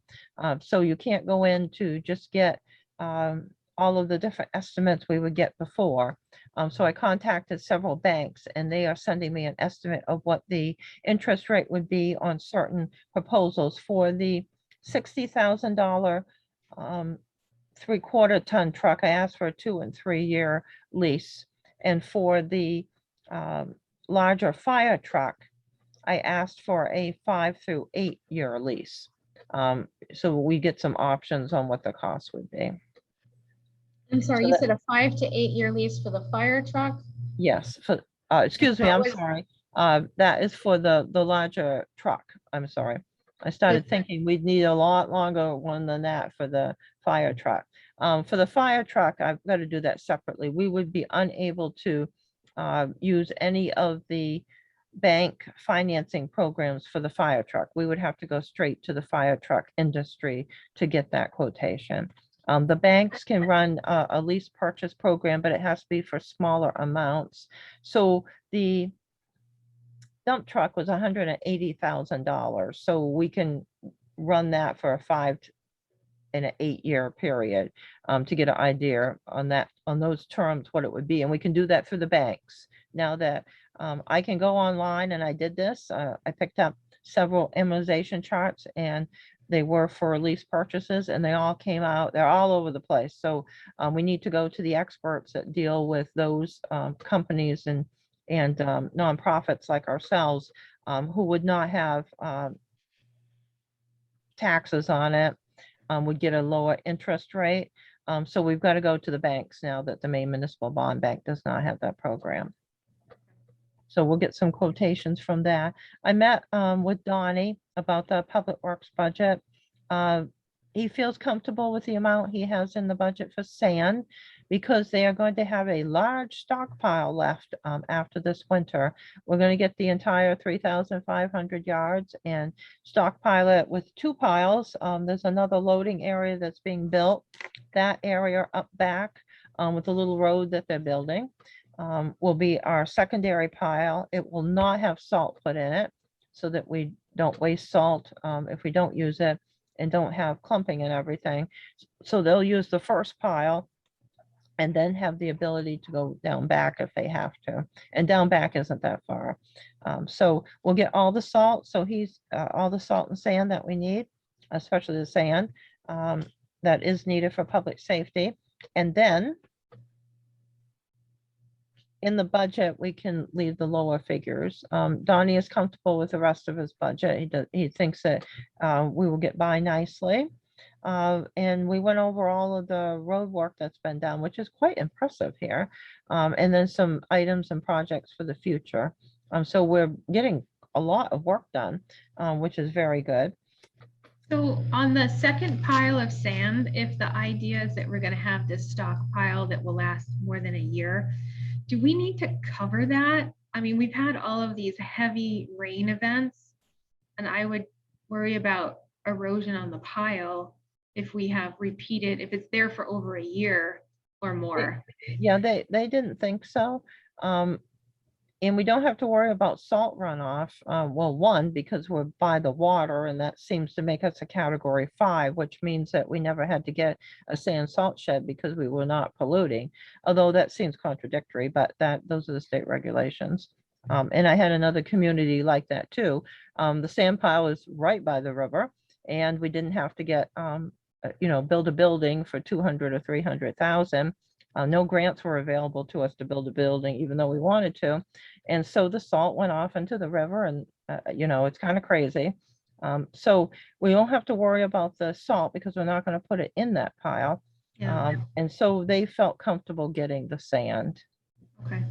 C: So you can't go in to just get all of the different estimates we would get before. So I contacted several banks and they are sending me an estimate of what the interest rate would be on certain proposals for the $60,000 3/4 ton truck. I asked for a 2 and 3 year lease. And for the larger fire truck, I asked for a 5 through 8 year lease. So we get some options on what the cost would be.
A: I'm sorry,
C: So
A: you
C: that-
A: said a 5 to 8 year lease for the fire truck?
C: Yes, for, excuse me,
A: What
C: I'm
A: was-
C: sorry. That is for the larger truck. I'm sorry. I started thinking we'd need a lot longer one than that for the fire truck. For the fire truck, I've got to do that separately. We would be unable to use any of the bank financing programs for the fire truck. We would have to go straight to the fire truck industry to get that quotation. The banks can run a lease purchase program, but it has to be for smaller amounts. So the dump truck was $180,000. So we can run that for a 5 and an 8 year period to get an idea on that, on those terms, what it would be. And we can do that through the banks. Now that I can go online and I did this, I picked up several amortization charts and they were for lease purchases and they all came out, they're all over the place. So we need to go to the experts that deal with those companies and nonprofits like ourselves who would not have taxes on it, would get a lower interest rate. So we've got to go to the banks now that the Maine Municipal Bond Bank does not have that program. So we'll get some quotations from that. I met with Donnie about the Public Works budget. He feels comfortable with the amount he has in the budget for sand because they are going to have a large stockpile left after this winter. We're going to get the entire 3,500 yards and stockpile it with 2 piles. There's another loading area that's being built. That area up back with the little road that they're building will be our secondary pile. It will not have salt put in it so that we don't waste salt if we don't use it and don't have clumping and everything. So they'll use the first pile and then have the ability to go down back if they have to. And down back isn't that far. So we'll get all the salt. So he's all the salt and sand that we need, especially the sand that is needed for public safety. And then in the budget, we can leave the lower figures. Donnie is comfortable with the rest of his budget. He thinks that we will get by nicely. And we went over all of the road work that's been done, which is quite impressive here. And then some items and projects for the future. So we're getting a lot of work done, which is very good.
A: So on the second pile of sand, if the idea is that we're going to have this stockpile that will last more than a year, do we need to cover that? I mean, we've had all of these heavy rain events, and I would worry about erosion on the pile if we have repeated, if it's there for over a year or more.
C: Yeah, they didn't think so. And we don't have to worry about salt runoff. Well, one, because we're by the water and that seems to make us a category 5, which means that we never had to get a sand salt shed because we were not polluting. Although that seems contradictory, but those are the state regulations. And I had another community like that too. The sand pile is right by the river and we didn't have to get, build a building for 200 or 300,000. No grants were available to us to build a building, even though we wanted to. And so the salt went off into the river and, it's kind of crazy. So we don't have to worry about the salt because we're not going to put it in that pile.
A: Yeah.
C: And so they felt comfortable getting the sand.
A: Okay.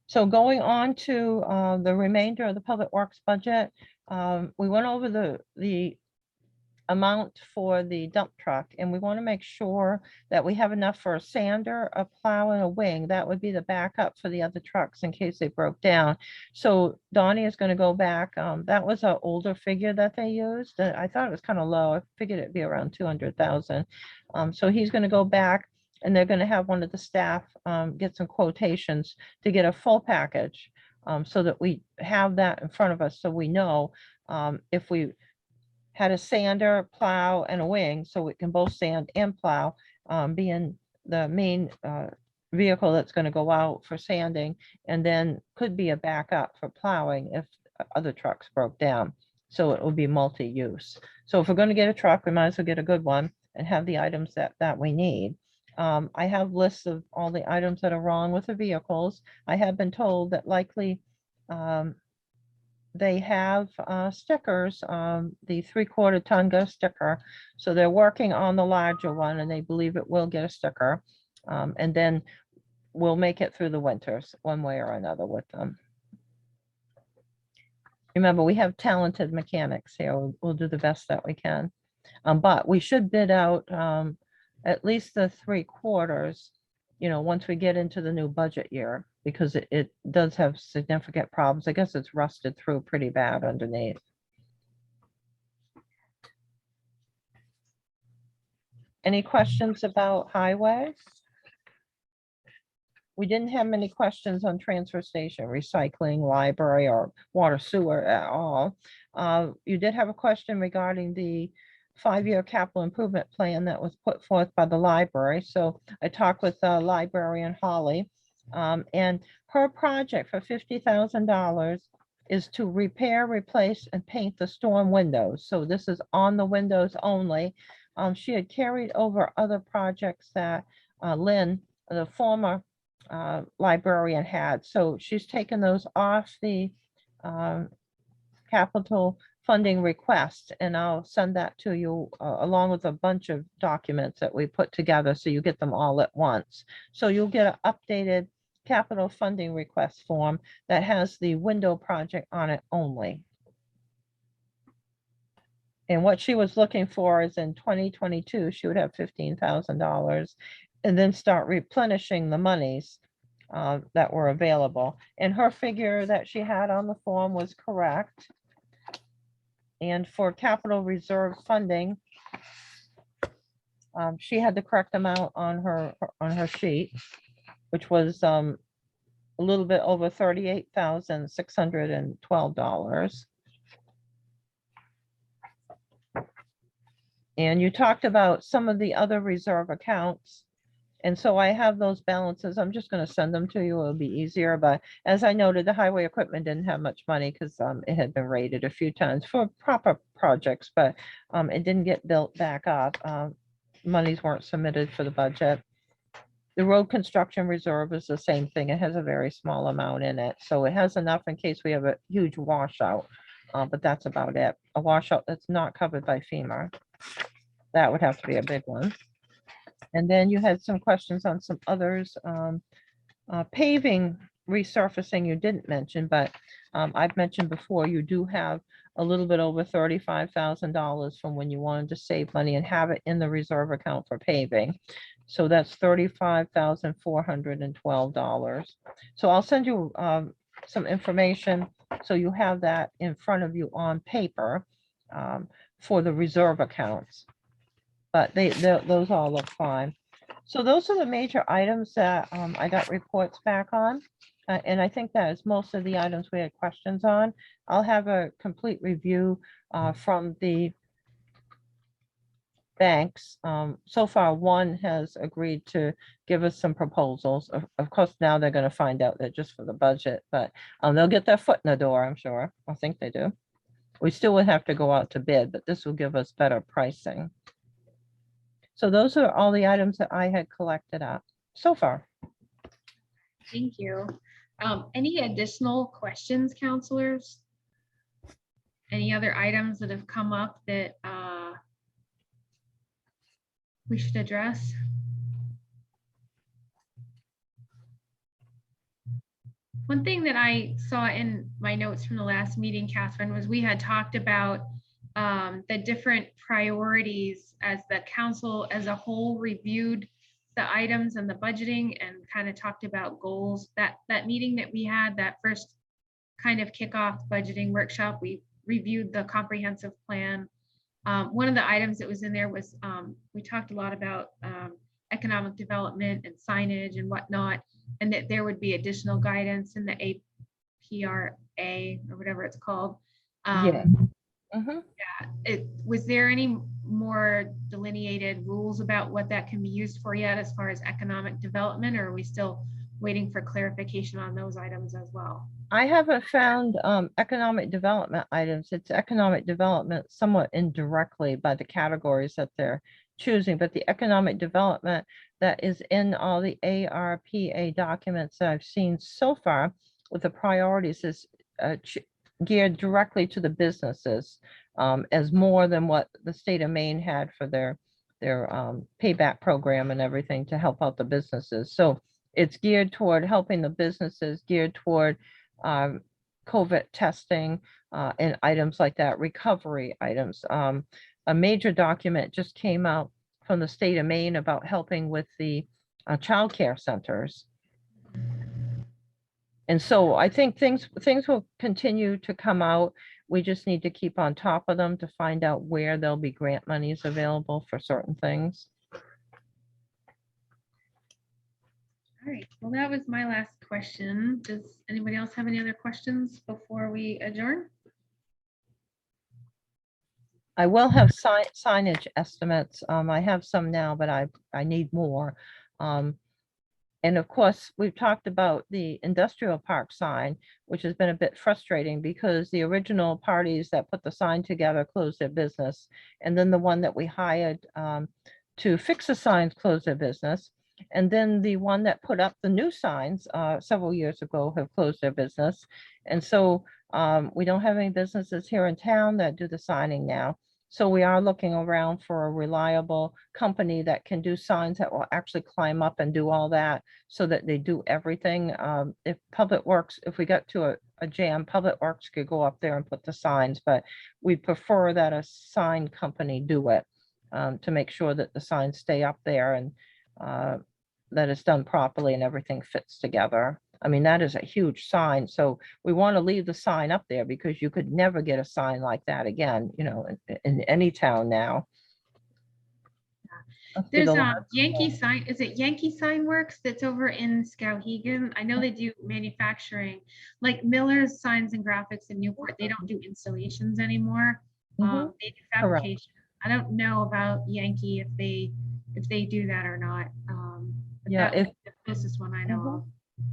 C: So going on to the remainder of the Public Works budget, we went over the amount for the dump truck, and we want to make sure that we have enough for a sander, a plow, and a wing. That would be the backup for the other trucks in case they broke down. So Donnie is going to go back. That was an older figure that they used. I thought it was kind of low. I figured it'd be around 200,000. So he's going to go back, and they're going to have one of the staff get some quotations to get a full package, so that we have that in front of us, so we know if we had a sander, plow, and a wing, so it can both sand and plow, being the main vehicle that's going to go out for sanding, and then could be a backup for plowing if other trucks broke down. So it will be multi-use. So if we're going to get a truck, we might as well get a good one and have the items that we need. I have lists of all the items that are wrong with the vehicles. I have been told that likely they have stickers, the 3/4 ton sticker. So they're working on the larger one, and they believe it will get a sticker. And then we'll make it through the winters one way or another with them. Remember, we have talented mechanics here. We'll do the best that we can. But we should bid out at least the 3/4, once we get into the new budget year, because it does have significant problems. I guess it's rusted through pretty bad underneath. Any questions about highway? We didn't have many questions on transfer station, recycling, library, or water sewer at all. You did have a question regarding the 5-year capital improvement plan that was put forth by the library. So I talked with librarian Holly, and her project for $50,000 is to repair, replace, and paint the storm windows. So this is on the windows only. She had carried over other projects that Lynn, the former librarian, had. So she's taken those off the capital funding request, and I'll send that to you along with a bunch of documents that we put together, so you get them all at once. So you'll get an updated capital funding request form that has the window project on it only. And what she was looking for is in 2022, she would have $15,000 and then start replenishing the monies that were available. And her figure that she had on the form was correct. And for capital reserve funding, she had the correct amount on her sheet, which was a little bit over $38,612. And you talked about some of the other reserve accounts. And so I have those balances. I'm just going to send them to you. It'll be easier. But as I noted, the highway equipment didn't have much money because it had been rated a few times for proper projects, but it didn't get built back up. Monies weren't submitted for the budget. The road construction reserve is the same thing. It has a very small amount in it. So it has enough in case we have a huge washout, but that's about it. A washout that's not covered by FEMA. That would have to be a big one. And then you had some questions on some others. Paving, resurfacing you didn't mention, but I've mentioned before, you do have a little bit over $35,000 from when you wanted to save money and have it in the reserve account for paving. So that's $35,412. So I'll send you some information so you have that in front of you on paper for the reserve accounts. But those all look fine. So those are the major items that I got reports back on. And I think that is most of the items we had questions on. I'll have a complete review from the banks. So far, one has agreed to give us some proposals. Of course, now they're going to find out that just for the budget, but they'll get their foot in the door, I'm sure. I think they do. We still would have to go out to bid, but this will give us better pricing. So those are all the items that I had collected up so far.
A: Thank you. Any additional questions, counselors? Any other items that have come up that we should address? One thing that I saw in my notes from the last meeting, Catherine, was we had talked about the different priorities as the council as a whole reviewed the items and the budgeting and kind of talked about goals. That meeting that we had, that first kind of kickoff budgeting workshop, we reviewed the comprehensive plan. One of the items that was in there was, we talked a lot about economic development and signage and whatnot, and that there would be additional guidance in the APRA or whatever it's called.
C: Yeah. Mhm.
A: Was there any more delineated rules about what that can be used for yet as far as economic development, or are we still waiting for clarification on those items as well?
C: I haven't found economic development items. It's economic development somewhat indirectly by the categories that they're choosing, but the economic development that is in all the ARPA documents that I've seen so far with the priorities is geared directly to the businesses as more than what the state of Maine had for their payback program and everything to help out the businesses. So it's geared toward helping the businesses, geared toward COVID testing and items like that, recovery items. A major document just came out from the state of Maine about helping with the childcare centers. And so I think things will continue to come out. We just need to keep on top of them to find out where there'll be grant monies available for certain things.
A: All right, well, that was my last question. Does anybody else have any other questions before we adjourn?
C: I will have signage estimates. I have some now, but I need more. And of course, we've talked about the industrial park sign, which has been a bit frustrating because the original parties that put the sign together closed their business. And then the one that we hired to fix the signs closed their business. And then the one that put up the new signs several years ago have closed their business. And so we don't have any businesses here in town that do the signing now. So we are looking around for a reliable company that can do signs that will actually climb up and do all that so that they do everything. If Public Works, if we got to a jam, Public Works could go up there and put the signs, but we prefer that a sign company do it to make sure that the signs stay up there and that it's done properly and everything fits together. I mean, that is a huge sign. So we want to leave the sign up there because you could never get a sign like that again, you know, in any town now.
A: There's a Yankee sign, is it Yankee Sign Works that's over in Skowhegan? I know they do manufacturing, like Miller's Signs and Graphics in Newport. They don't do installations anymore.
C: Mhm.
A: They do fabrication. I don't know about Yankee if they do that or not. But
C: Yeah,
A: that's the closest one I know of.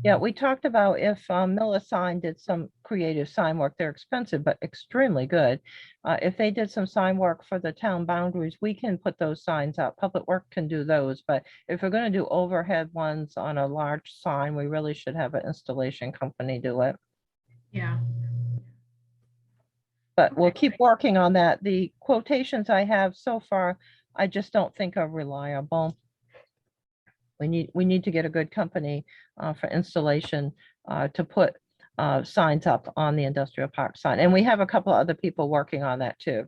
C: Yeah, we talked about if Miller Sign did some creative sign work, they're expensive, but extremely good. If they did some sign work for the town boundaries, we can put those signs up. Public Work can do those, but if we're going to do overhead ones on a large sign, we really should have an installation company do it.
A: Yeah.
C: But we'll keep working on that. The quotations I have so far, I just don't think are reliable. We need to get a good company for installation to put signs up on the industrial park sign. And we have a couple of other people working on that too.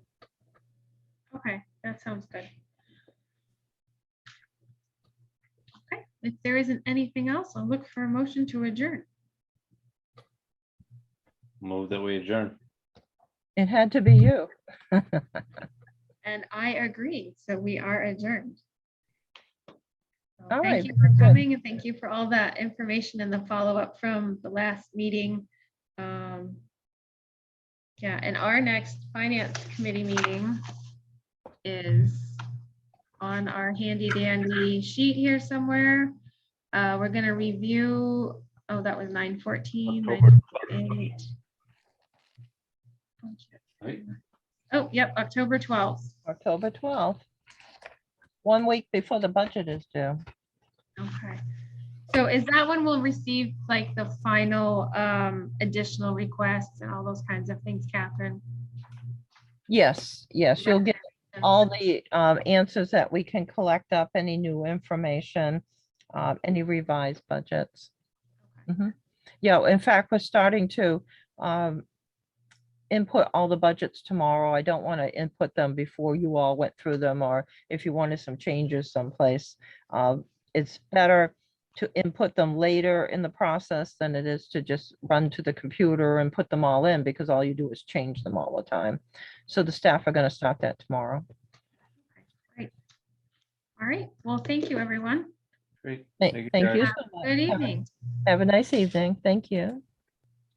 A: Okay, that sounds good. Okay, if there isn't anything else, I'll look for a motion to adjourn.
B: Move that we adjourn.
C: It had to be you.
A: And I agree, so we are adjourned. So
C: All
A: thank
C: right,
A: you for
C: very good.
A: coming and thank you for all that information and the follow-up from the last meeting. Yeah, and our next finance committee meeting is on our handy dandy sheet here somewhere. We're gonna review, oh, that was 9/14,
B: October
A: 9/8.
B: Right.
A: Oh, yep, October 12th.
C: October 12th. 1 week before the budget is due.
A: Okay. So is that when we'll receive like the final additional requests and all those kinds of things, Catherine?
C: Yes, you'll get all the answers that we can collect up, any new information, any revised budgets. Mhm. Yeah, in fact, we're starting to input all the budgets tomorrow. I don't want to input them before you all went through them, or if you wanted some changes someplace. It's better to input them later in the process than it is to just run to the computer and put them all in, because all you do is change them all the time. So the staff are going to start that tomorrow.
D: All right. Well, thank you, everyone.
B: Great.
C: Thank you
B: guys.
C: so much.
D: Good evening.
C: Have a nice evening. Thank you.